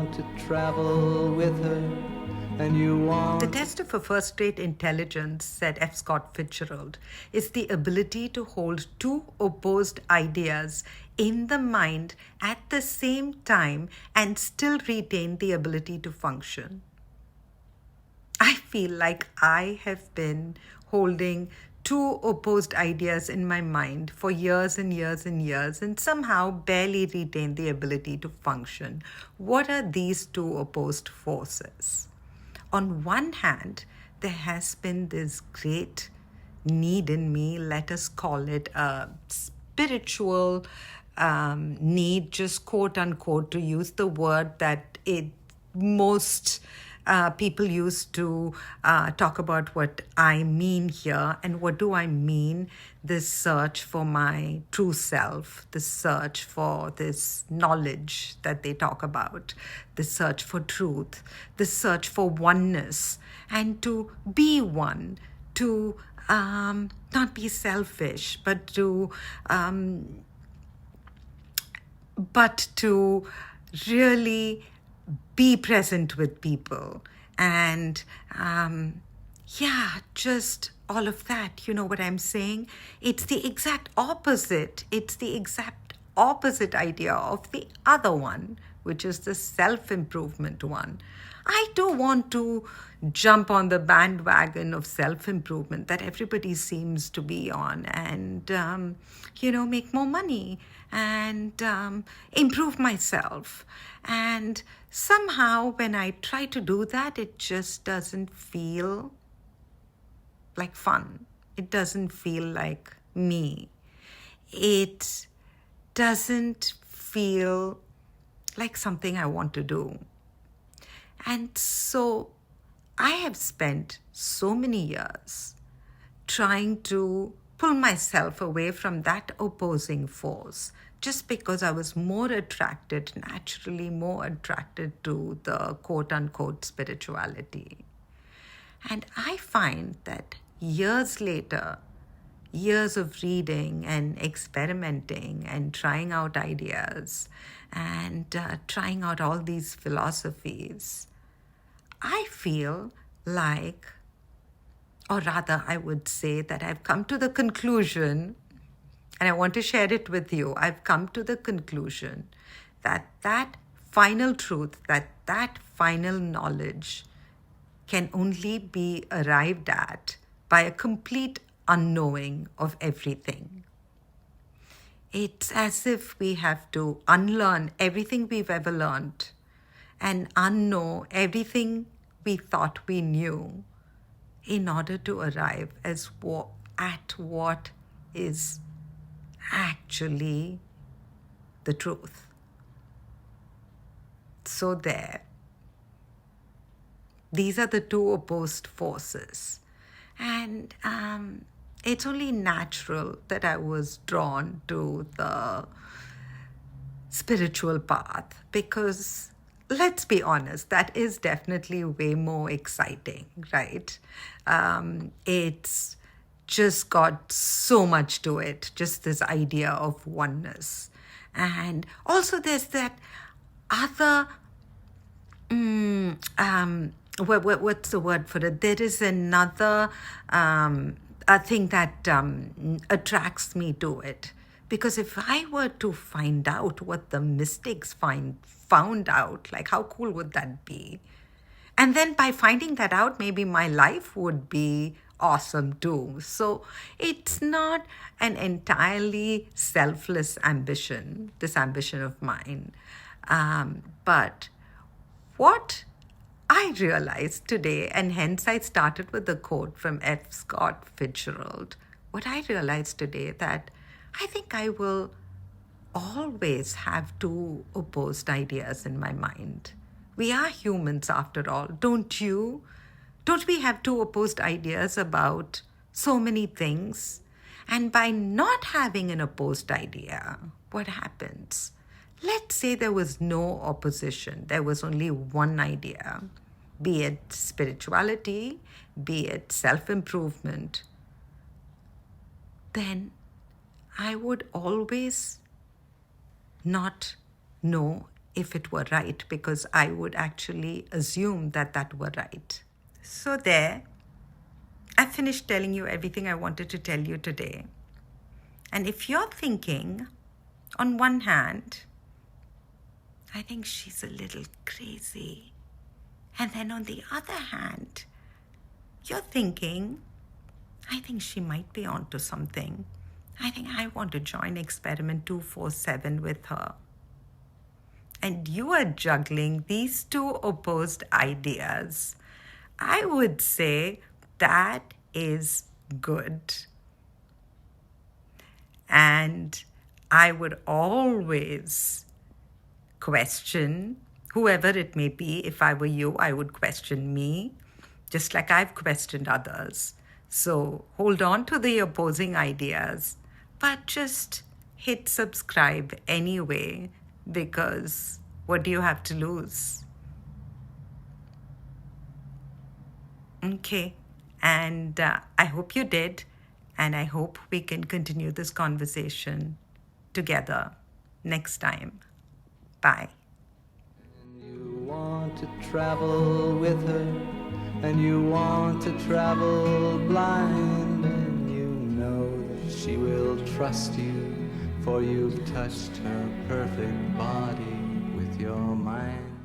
want to travel with her, and you want... The test of a first-rate intelligence, said F. Scott Fitzgerald, is the ability to hold two opposed ideas in the mind at the same time and still retain the ability to function. I feel like I have been holding two opposed ideas in my mind for years and years and years and somehow barely retain the ability to function. What are these two opposed forces? On one hand, there has been this great need in me, let us call it a spiritual need, just quote unquote, to use the word that most people used to talk about what I mean here. And what do I mean? This search for my true self, this search for this knowledge that they talk about, this search for truth, this search for oneness, and to be one, to not be selfish, but to really be present with people. And just all of that. You know what I'm saying? It's the exact opposite. It's the exact opposite idea of the other one, which is the self-improvement one. I do want to jump on the bandwagon of self-improvement that everybody seems to be on and, make more money and improve myself. And somehow when I try to do that, it just doesn't feel like fun. It doesn't feel like me. It doesn't feel like something I want to do. And so I have spent so many years trying to pull myself away from that opposing force just because I was naturally more attracted to the quote-unquote spirituality. And I find that years later, years of reading and experimenting and trying out ideas and trying out all these philosophies, I feel like, or rather I would say that I've come to the conclusion, and I want to share it with you, I've come to the conclusion that that final truth, that final knowledge can only be arrived at by a complete unknowing of everything. It's as if we have to unlearn everything we've ever learned and unknow everything we thought we knew in order to arrive at what is actually the truth. So there. These are the two opposed forces. And it's only natural that I was drawn to the spiritual path because, let's be honest, that is definitely way more exciting, right? It's just got so much to it, just this idea of oneness. And also there's that other, what's the word for it? There is another a thing that attracts me to it. Because if I were to find out what the mystics found out, like how cool would that be? And then by finding that out, maybe my life would be awesome too. So it's not an entirely selfless ambition, this ambition of mine. But what I realized today, and hence I started with the quote from F. Scott Fitzgerald, what I realized today that I think I will always have two opposed ideas in my mind. We are humans after all, don't you? Don't we have two opposed ideas about so many things? And by not having an opposed idea, what happens? Let's say there was no opposition. There was only one idea, be it spirituality, be it self-improvement. Then I would always not know if it were right, because I would actually assume that that were right. So there, I finished telling you everything I wanted to tell you today. And if you're thinking, on one hand, I think she's a little crazy. And then on the other hand, you're thinking, I think she might be onto something. I think I want to join Experiment 247 with her. And you are juggling these two opposed ideas. I would say that is good. And I would always question whoever it may be. If I were you, I would question me, just like I've questioned others. So hold on to the opposing ideas, but just hit subscribe anyway, because what do you have to lose? Okay, and I hope you did, and I hope we can continue this conversation together next time. Bye. You want to travel with her, and you want to travel blind, and you know that she will trust you, for you've touched her perfect body with your mind.